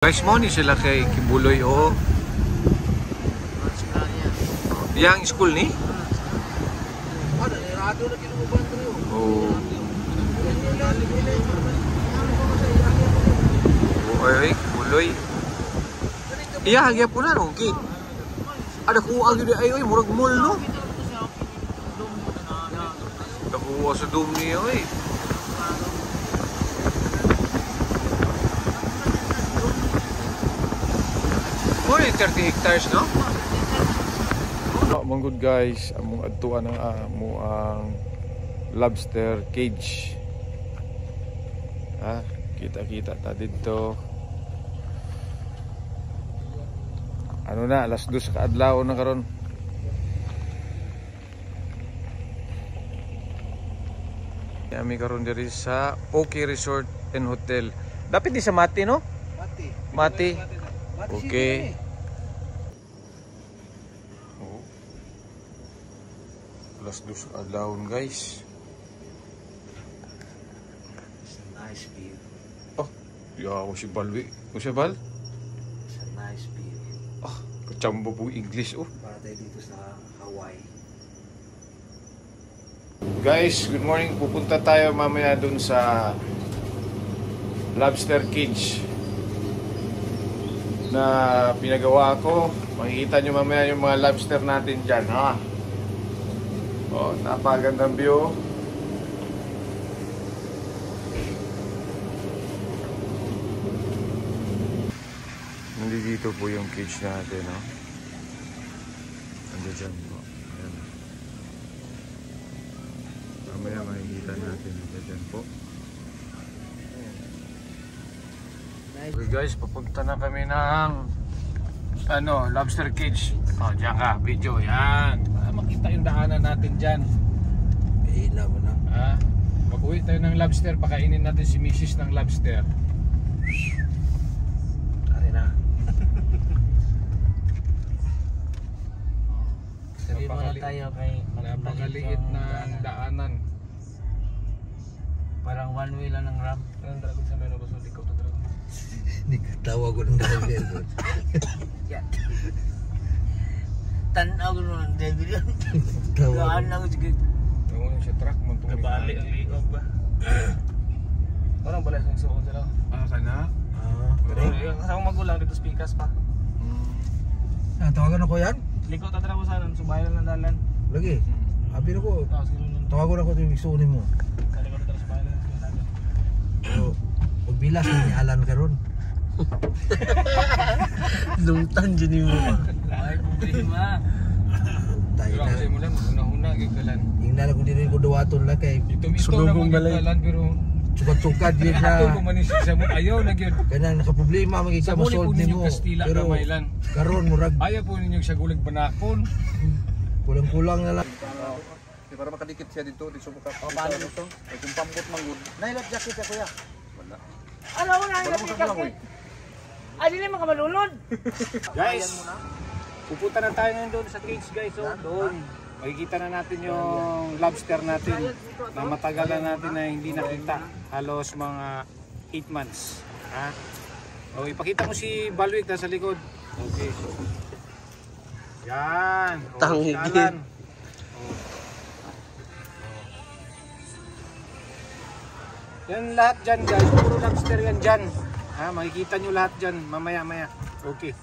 Guys, mo ni sila kay Kibuloy o yang school ni? Oh. Oy, Kibuloy. Iya hagya po na no, kid. Ada ko agi di ay murag mall no. Dakuha sa dome niya oy. More 30 hectares, no? Mga good guys, among adtuan ng ang lobster cage. Kita-kita ta dito. Ano na, alas 2 ka adlaw na karon. Kami karon diri sa OK Resort and Hotel. Dapat di sa Mati, no? Mati. Okay. Oh. Alas 2 adlawon guys. It's a nice view. Oh, ya ako si Balwi. O si Bal? It's a nice view. Kacamba po English oh. Para tayo dito sa Hawaii. Guys, good morning. Pupunta tayo mamaya dun sa lobster cage na pinagawa ko. Makikita nyo mamaya yung mga lobster natin dyan, ha? Oh, napagandang view. Nandito po yung cage natin, no? Nandiyan dyan po. Ayan. Mamaya makikita natin dyan po. Okay guys, papunta na kami ng lobster cage. Oh, diyan ka, video, yan. Para makita yung daanan natin dyan. Hila mo na. Mag-uwi tayo ng lobster, pakainin natin si Mrs. ng lobster. Tari na. Sabi mo na tayo kay Napakaliit na daanan. Parang one way lang ng ramp. Ang dragon sa meron gusto ikaw to dragon. Hindi ka tawa ko ng driver. Tanaw ko ng driver yun. Gaan lang ko sige. Yung siya truck mo itong Nabali ang liog ba? Parang balas ng suon sila. Kana? Pero yung kasama magulang dito sa Pikas pa. Tawagan ako yan? Likot at ko sana, subayan lang ng dalan. Lagi. Habi na ko. Sige nun. Tawagan ako yung isunin mo. Sa likot at subayan lang ng dalan. Pero pagbilas ni Alan karon. Lungtan dyan mo. Ay, problema. Tayo Pero na. kasi mo lang, una-una gagalan. Yung nala kung din ko dawaton lang kay Ito na kung gagalan pero sukat-sukat yun ako na. kumanis sa mo, ayaw na yun. Kaya nakaproblema magiging Sa muli po masolve ninyo nimo. Kastila Pero gamay lang. karon murag Ayaw po ninyo sa gulag banakon. kulang-kulang na lang. Para makadikit siya dito, di subukan. Paano ito? Ay kung pambot manggod. Nailot jacket ka kuya. Wala. Alam mo na, Wala mo sa kulang, Ay, di naman ka malunod. Guys, pupunta na tayo ngayon doon sa cage guys. Oh, doon. Makikita na natin yung lobster natin na matagal na natin na hindi nakita. Halos mga 8 months. O, ipakita mo si Balwig na sa likod. Okay. Yan. Tangigin. Kalan. Yan lahat dyan guys. Puro lobster yan dyan. Makikita nyo lahat dyan. Mamaya-maya. Okay.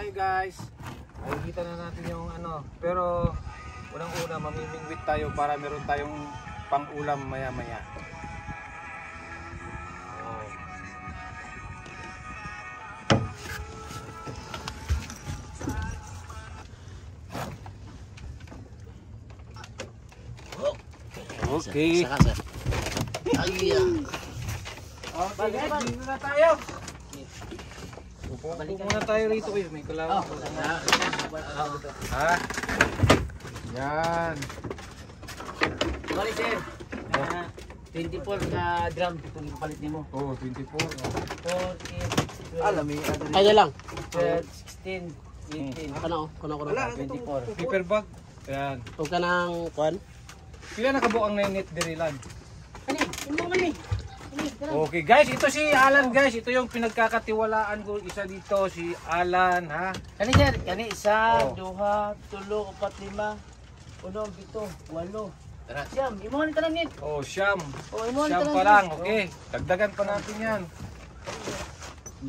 tayo guys. Makikita na natin yung ano. Pero unang-una mamimingwit tayo para meron tayong pang-ulam maya-maya. Okay. Saka, sir. Ay, Okay guys, dito na tayo. Upo muna tayo rito kayo. May kalawa ko. Ha? Yan. Bali, sir. 24 ka drum. Itong ipapalit mo. Oh, 24. 4, 8, Alam mo, Kaya lang. 12, 16, 18. Kano 24. Paper bag. Yan. Huwag ka ng kwan. Pila nakabuang na yung net dirilan. Ano? Ano mo ni? Okay guys, ito si Alan guys. Ito yung pinagkakatiwalaan ko. Isa dito si Alan ha. Kani, sir. Kani, isa, Oh. duha, tulo, upat, lima, uno, pito, walo. Siyam. Imuhan ka na nit. Oh, Siyam. Oh, imuhan Siyam ka na pa nit. lang. Okay. Dagdagan pa natin yan.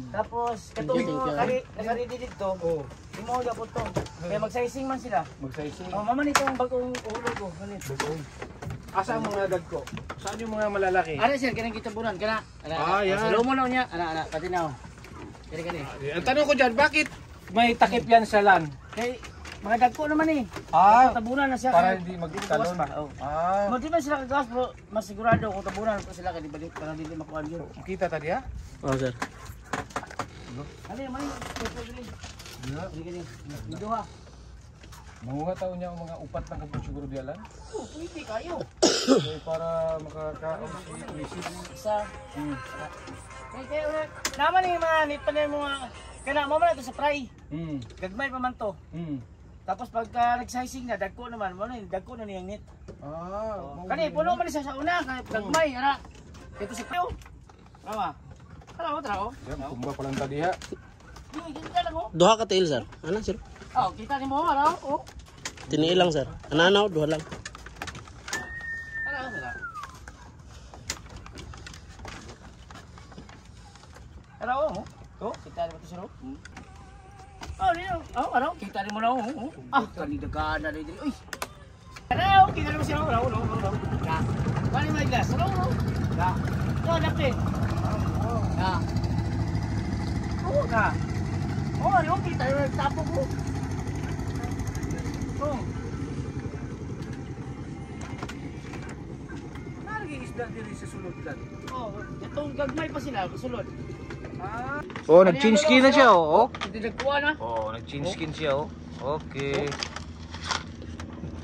Tapos, katong mga nag-ready dito. Oh, Imuhan ka po to. Kaya mag-sizing man sila. magsaysing. Oh, mama nito ang bagong ulo ko. Ganit. Asa ang mga dagko? Saan yung mga malalaki? Ano, sir? Kanang kita bunan. Kana. Yan. Sa lumo na niya. Ana, pati na. Kani. Ang tanong ko dyan, bakit may takip yan sa lan? Kay, mga dagko naman eh. Ah, Tabunan na siya. para kaya- hindi Gawas magtalon. pa. Oh. Ah, Di ba sila kagawas po, mas sigurado kung tabunan ko sila kaya di balik para hindi makuha yun. kita tadi ha? Oh, sir. Ano yung mali? Gini. Duha. Manguha tayo niya ang mga upat ng kapag siguro di alam. Oh, pwede kayo. Okay, para makakaon si Lucy. Isa. Hmm. Kaya naman yung mga nito na yung mga kana mo man ito sa fry. Hmm. Gagmay pa man to. Hmm. Tapos pagka nag-sizing na dagko naman mo na dagko na niyang net. Ah, Kani puno man siya sa una kay gagmay ana. Ito si Pio. Tama. Tara. yan, tumba pa lang tadi ha. Di ka lang oh. Duha ka tail, sir. Ano, sir? Oh, kita ni mo ara oh. Tiniil lang, sir. Ananaw, duha lang. Tara. Tara oh. To, kita ni mo to sir oh. Oh, niyo. Oh, ano? Kita ni mo na oh. Ah, kanidagaan na dito. Uy. Tara oh, kita ni mo sir oh. No. Ya. Kani may glass. No. Ya. To, dapat. Ya. Oh, na. Oh, ano kita ni tapo ko. Oh. Naging isda diri sa sulod lan. Oh, itong gagmay pa sila, sulod. Ah. Oh, nag-change skin na siya oh. Hindi nagkuha na. Oh, nag-change skin siya oh. Okay.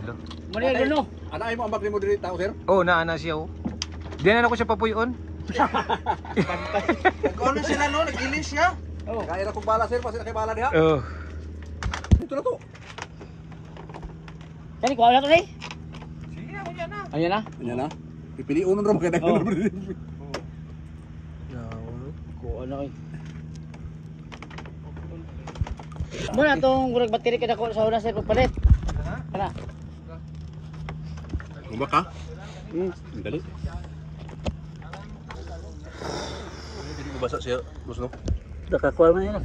Hello. Mali ang no. Ana ay mo ang bag nimo diri tao, sir? Oh, naana siya oh. Diyan na ako siya papuyon. Nagkaon na sila, no? Nag-ilis siya. Oh. Kaya na kong bala, sir, pasi na kay bala diha. Oh. Ito na to. Kani kuha na to eh. Sige, ako yan na. Ayan na. Yan na. Pipiliun na ron kay Oh. Kuha na eh. Muna itong gurag battery kada ko sa una sir pagpalit. Kana. Kumba ka? Dali. Hindi mo basa siya, boss no? Nakakuha man yan.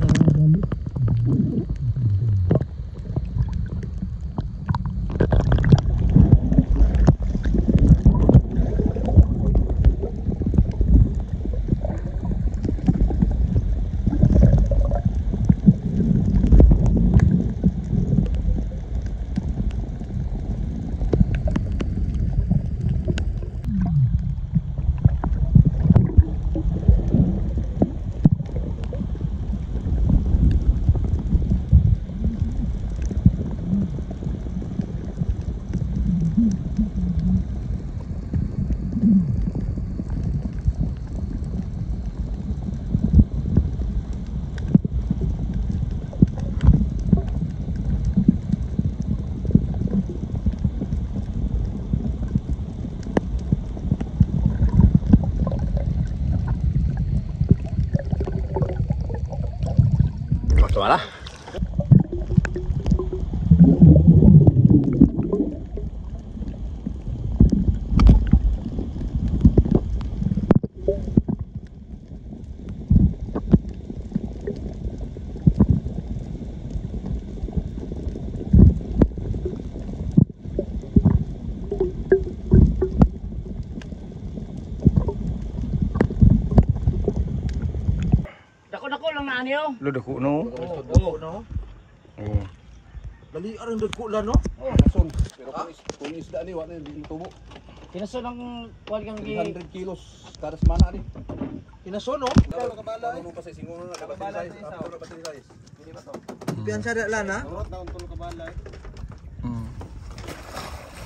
Wala. na niyo. Lo dako no. Oo, no. Oh. Dali arang dagko la no. Nason. Pero kung isda ni wala hindi tubo. Kinaso ng kuwan kang 100 kilos kada semana ni. Kinaso no. Kabala. Ano pa sa singono na kabala size. After na pa size. Pian sa dala na. Mm.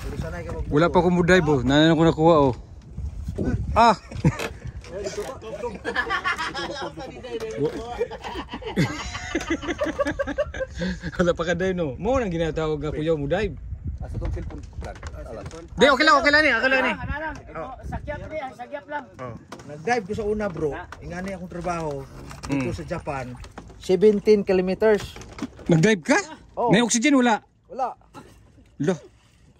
Pero sanay ka mag. Wala pa ko mo dive oh. Nanan ko nakuha oh. Ah. Wala pa ka dive no. Mo nang ginatawag nga kuya mo dive. Asa tong cellphone plan. Di okay lang ni. Okay lang ni. Sagyap lang. Oh. Nag-dive ko sa una bro. Ingani akong trabaho dito sa Japan. 17 kilometers. Nag-dive ka? Oh. May oxygen wala. Wala. Lo.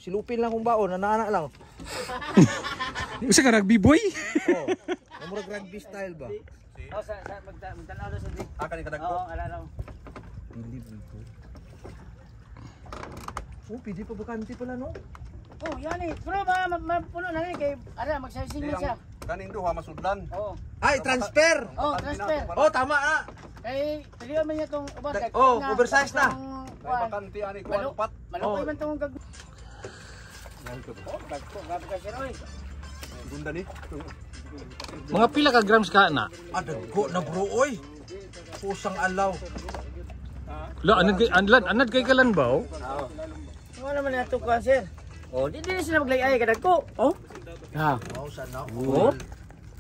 Silupin lang kong baon, nanaanak lang. Usa ka rugby boy? Oh. Namurag rugby style ba? Oh, sa magtanaw do sa di. Aka ni kadagko. Oo, ala lang. Libre ko. Oh, pwede pa bakante pala no? Oh, yan eh. Pero puno na rin kay ara magsising man siya. Kaning duha masudlan. Oo. Ay, transfer! Oh, transfer. Oh, tama ah! Kay pilihan man niya tong uban kay. Oh, oversize na. May bakante ani ko pat. Malukoy man tong gag. Oh, Grabe ka sir oy. Gunda ni. Mga pila ka grams ka na? adagko na bro, oy! Pusang alaw. Lo anad kay kalan ba oh? Wala man na to sir. Oh, di sila maglay-ay kadag ko. Oh. Ha. Wow, sana. Oh.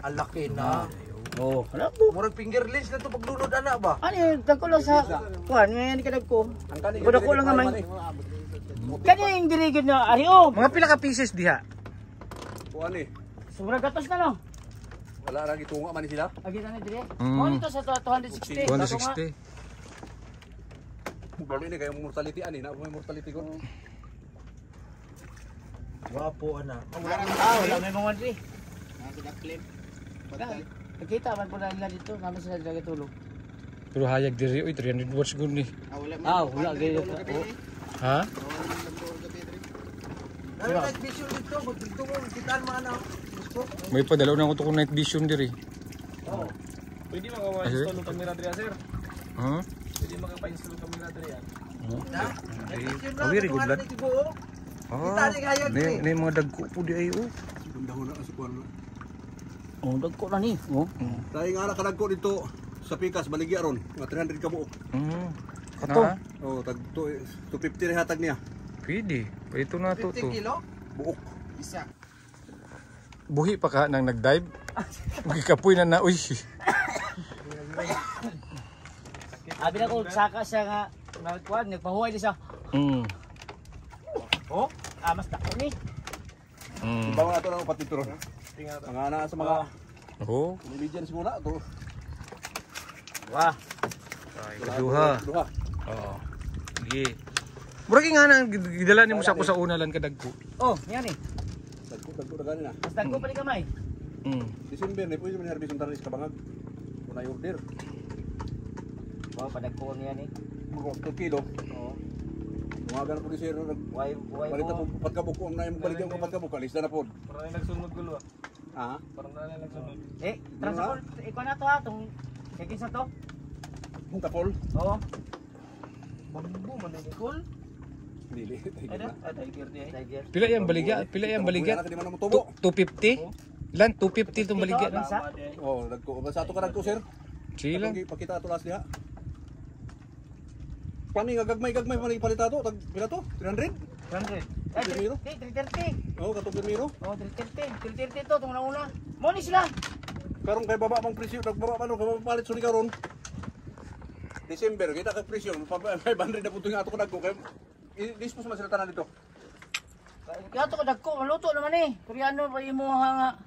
Alaki na. Oh, wala po. Murag fingerless na to paglunod ana ba? Ano yun, dagko lang sa kuan, ngayon kadag ko. Ang kaning Kuda ko lang naman. Kani yung dirigid na ari oh. Mga pila ka pieces diha? Kuan ni. Sobrang gatos na no. Wala ra gitunga man ni sila. Agi na ni dire. Mm. Mo nito sa 260. 260. Balo ni kay mortality ani na may mortality ko. Wapo ana. Wala may mga diri. Nakita man po na nila dito, namin sila dito tulog. Pero hayag diri oy 300 watts gud ni. Wala gaya. Ha? Ano night vision dito? Dito mo kitaan mo ana. May padalaw na ko to kung night vision diri. Pwede maka-install ng camera diri sir. Ha? Pwede maka-install ng camera diri yan. Very good lad. Kita ni hayag ni. May mga dagko po di ay oh. Gunda na sa kuan. Oh, dagko na ni. Oh. Dahil nga na kadagko dito sa Pikas baligya ron, mga 300 ka buok. Kato. Oh, tag 250 rin hatag niya. Pwede. Ito na to 50 kilo? Buok. Isa. Buhi pa ka nang nag-dive. Magkikapoy na uy. Abi na ko saka siya nga nagkuan, nagpahuway di siya. Oh, mas dako ni. Bawa na ito ng patito ron. Mga na sa mga Oh. Norwegian siguro na ito. Wah. Duha. Duha. Oo. Sige. Murag nga na gidala nimo sa ko sa una lang kadagko. Oh, yan eh. Dagko na ganin na. Mas dako pa ni kamay. December ni pwede man harvest tanis ka bangag. Una order. Oh, padagko niya ni. Mga 2 kilo. Oh. Mga ganun po ni sir. Why Balita po pagkabuk ko na yung baligyan ko pagkabuk alis na po. Parang nagsunod gulo ah. Ha? Parang nagsunod. Transport iko na to ha tong check-in sa to. Kung tapol. Oo. Bambu man ni Nicole. Dili. Tiger di. Tiger. Pila yang baligya? Pila yang baligya? Di man mo tubo. 250? Lan 250 tong baligya na. Oh, dagko. Basta ato ka dagko sir. Sila. Pakita ato las diha. Pani nga gagmay pani palita to. Tag pila to? 300? 100. Pirmiro? 330. Oh, katong pirmiro. Oh, 330. 330 to tong una. Mo ni sila. Karon kay baba mang presyo, nagbaba pa no, kay palit suni karon. December kita kay presyo, 500 na puto nga ato ko dagko kay dispose man sila tanan dito. Kaya to kadagko maluto naman eh. Koreano pa imo nga.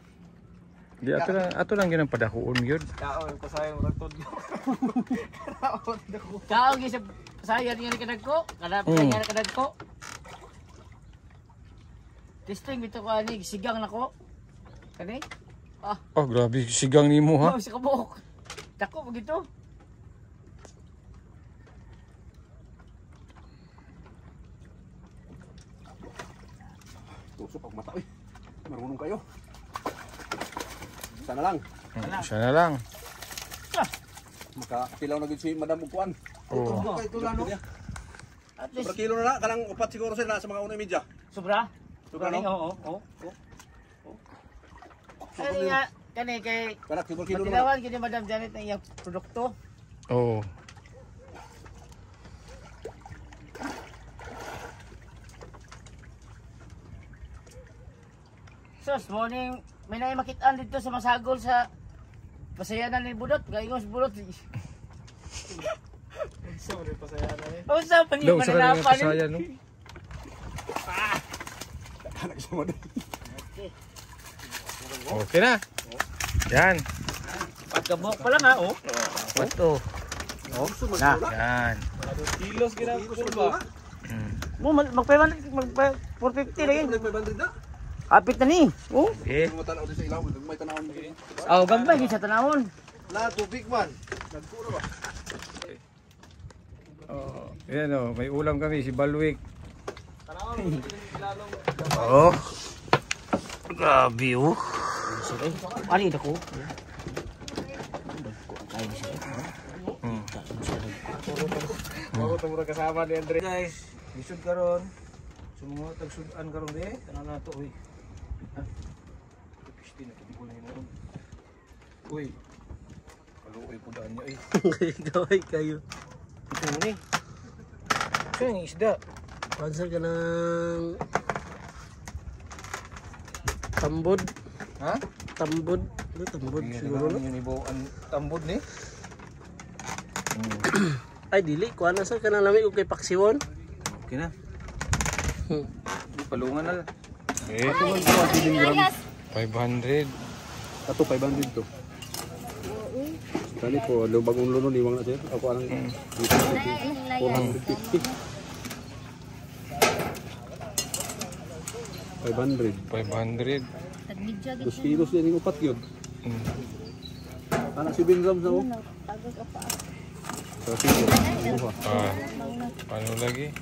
Di ato lang ginang padahuon gyud. Kaon ko sayang ragtod. Kao gi sa sayar nga ni kadagko. Kada nga kadagko. Testing bito ko ani sigang nako. Kani? Oh, grabe sigang nimo ha. Oh, sa kabuk. Dako bagito. Tusok ang mata oy. Marunong kayo. Sana lang. Siya na lang. Makapilaw na gid si Madam Upuan. Ito kay tulano. At Sobra least, kilo na na, kanang upat siguro sila sa mga 1.5. sobra. Sobra, no? Oo. Ano nga, kani kay Kanak siguro kilo na. Matilawan kini Madam Janet na iyang produkto. Oo. Sus, morning, may na makitaan dito sa Masagol sa Pasayanan ni Budot, gaingos Budot. Unsa mo rin pasaya na eh. Oh, sa pani Daw, sa kanila mananapan. pasaya, no? Kanak sa Madam. Okay na. Yan. Pagkabok pa lang ha, oh. Ito. Yan. Kilos ginagawa ba? Mo mag-450 na yun. 500 na. Kapit na ni. Oh. Okay. Mga tanaw din sa ilaw, may tanawon mo. Oh, gambay sa tanawon. Na tubig man. Nagpuro ba? Oh, yan oh, may ulam kami si Balwik. Tanawon Oh. Grabe oh. Ari dako. Ako tumura kasama ni Andre. Guys, lisod karon. Sumungo tagsudan karon di. Tanan nato uy. Ha? 15 na kibol ni mo. Uy. Kaluoy ko daan niya eh. Gaway kayo. Ito ni. Saan yung isda? Panser ka ng tambod. Ha? Tambod. Ano tambod siguro no? Yun ibo ang tambod ni. Ay dili ko ana sa kanang lami ko kay Paksiwon. Okay na. Palungan na lang. Eh, 500. Ato 500 to. Kani po, lo bagong luno ni wang na sir. Ako anang 450. 500. 500. 2 kilos din yung upat yun. Anak si Binram sa o. Sa kilo. Ah. Paano lagi?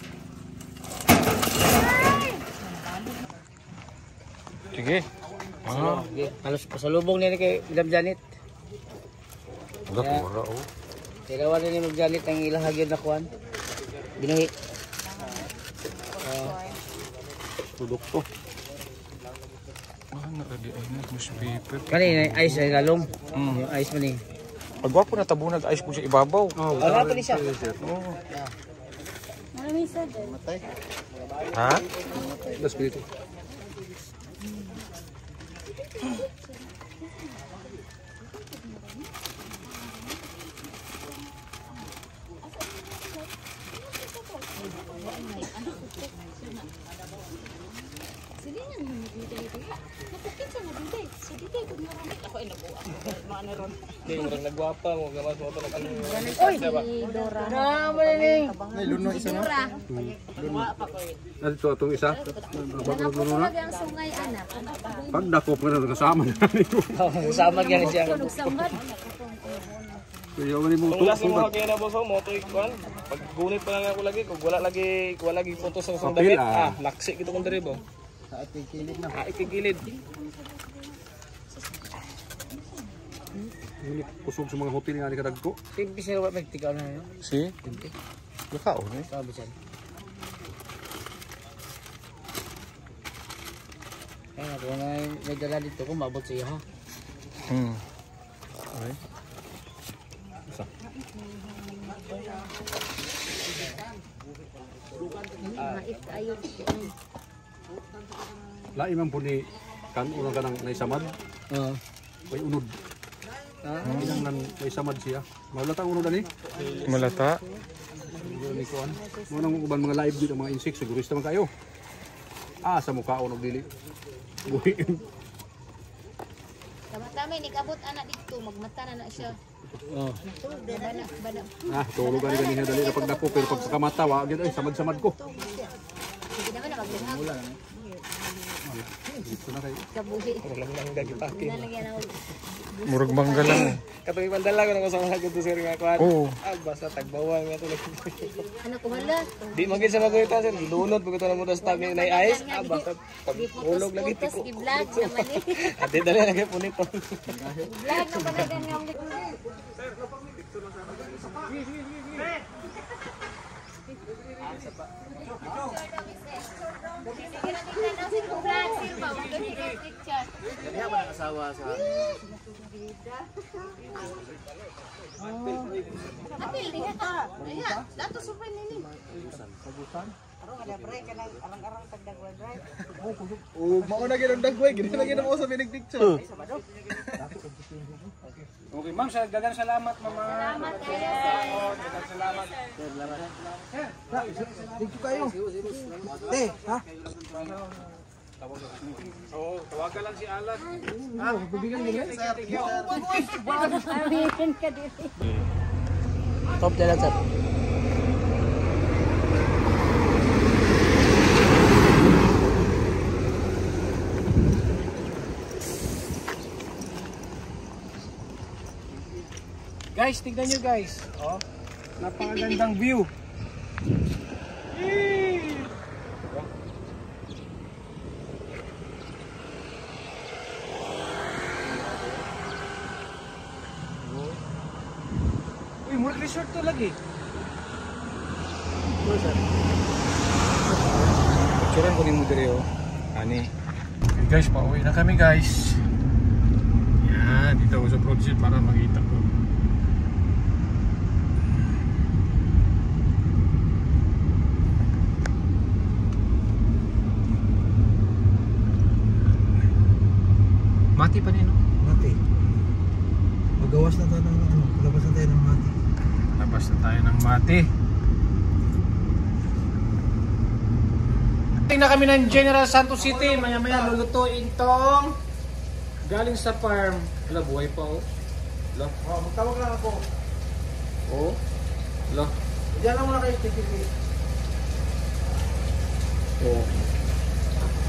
Sige. Ah, Halos pasalubong niya ni kay Madam Janet. wala pura oh. Tirawan ni Madam Janet ang ilang hagyod na kuan. Binahi. Produkto. Ah, nakadi ay na newspaper. Kani na ice ay galong. Yung ice man ni. Pagwapo na tabunag ice po sa ibabaw. Wala pa ni siya. Ha? Das pinito. Hindi mo rin nagwapa mo. Gamas mo ito na kami. Nay luno isa na. Ano ito itong isa? Bagong luno na. ang sungay anak. Pag dakop nga na kasama na. Sama gyud siya. Tulog sambat. Kaya wala mo Kung last mo kaya na boss mo to ikuan. Pag gunit pa lang ako lagi. Kung wala lagi punto sa usang Papel, damit. Laksi kito kong deribo. Sa ating kilid na. Ikigilid. Kusog sa mga hotel nga ni kadagko. Timpi siya wa magtikaw na yun. Si? Nakao ni. Sabi siya. Kaya kung may dala dito kung mabot siya ha. Okay. Mait kayo. Lain man po ni kan unang kanang naisamad. Oo. May unod. Ilang nan naisamad siya. Malata ang unod ani. Malata. Ni kuan. Mo nang uban mga live dito mga insect sigurista man kayo. Sa mukha og dili. Buhi. Tama-tama ni kabot anak dito magmata na siya. Oo. Bana. Tulog ani ganina dali na pagdako pero pag kamata wa gyud ay samad-samad ko. Hindi naman na magbunga. Dito na kay. Kabuhi. Lang gagipake. Nalagyan ako. Murag mangga lang. Katong ibandala ko na ko sa mga gusto sir nga kuan. Oo. Basta tagbawang nga to. Ano ko hala? Di magin sa maguyta sir. Lunod pagito na mo sa tabi na ice. Basta pagulog lagi Putos tiko. gi-vlog naman eh. Ate dali na kay punit. Vlog na panagan nga ulit. Kaya ba nakasawa sa... Apil, diha ka. Diha, dato supay nini. Mauna gyud ang dagway, gid na gyud mo sa picture. Okay, ma'am, dagang salamat, mama. Salamat kayo, sir. Dagang salamat. Thank you kayo. Te, ha? Oo, tawagan lang si Alan. Bibigyan nila. Amin ka dito. Top jalan, sir. Guys, tignan nyo guys. Oh, napakagandang view. Yee! Uy, murag resort to lagi. Picturean ko ni mo dire oh. Ani. Okay, guys, pauwi na kami guys. Yan, dito ako sa project para makita ko. Mati pa nino. Mati. Magawas na tayo ng ano, labas na tayo ng mati. Labas na tayo ng Mati. Tingnan kami ng General Santos City. Maya-maya lulutuin tong galing sa farm. Wala, buhay pa oh. Wala. Oh, magtawag lang ako. Oh. Wala. Diyan lang muna kayo, tiki. Oh.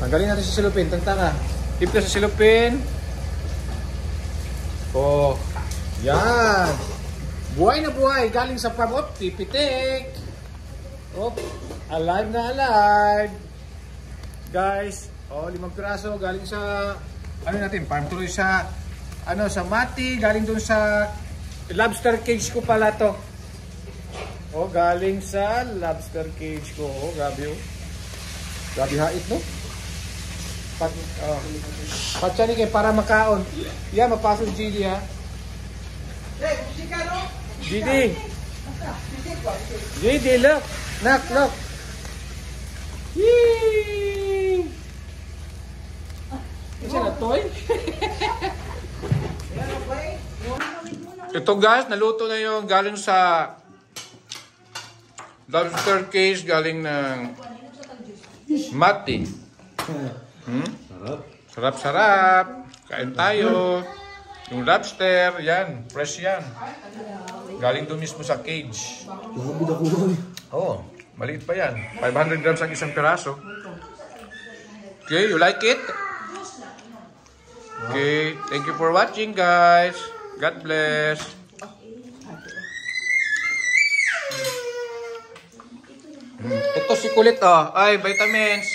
Tanggalin natin sa silupin. Tagtaka. Tip ka sa silupin. Oh. Yan. Buhay na buhay. Galing sa farm. Oh, pipitik. Oh. Alive na alive. Guys. Oh, 5 piraso. Galing sa ano natin? Farm tuloy sa ano sa Mati. Galing dun sa lobster cage ko pala to. Oh, galing sa lobster cage ko. Oh, grabe oh. Grabe hait no? Patsa ni kay para makaon. Yeah, mapasok GD ha. GD. GD, look. Look. Yee! Isa na toy? Ito guys, naluto na yung galing sa lobster cage, galing ng Mati. Sarap. Kain tayo. Yung lobster, yan. Fresh yan. Galing doon mismo sa cage. Oo. Maliit pa yan. 500 grams ang isang piraso. Okay, you like it? Okay, thank you for watching guys. God bless. Ito si Kulit oh. Ay, vitamins.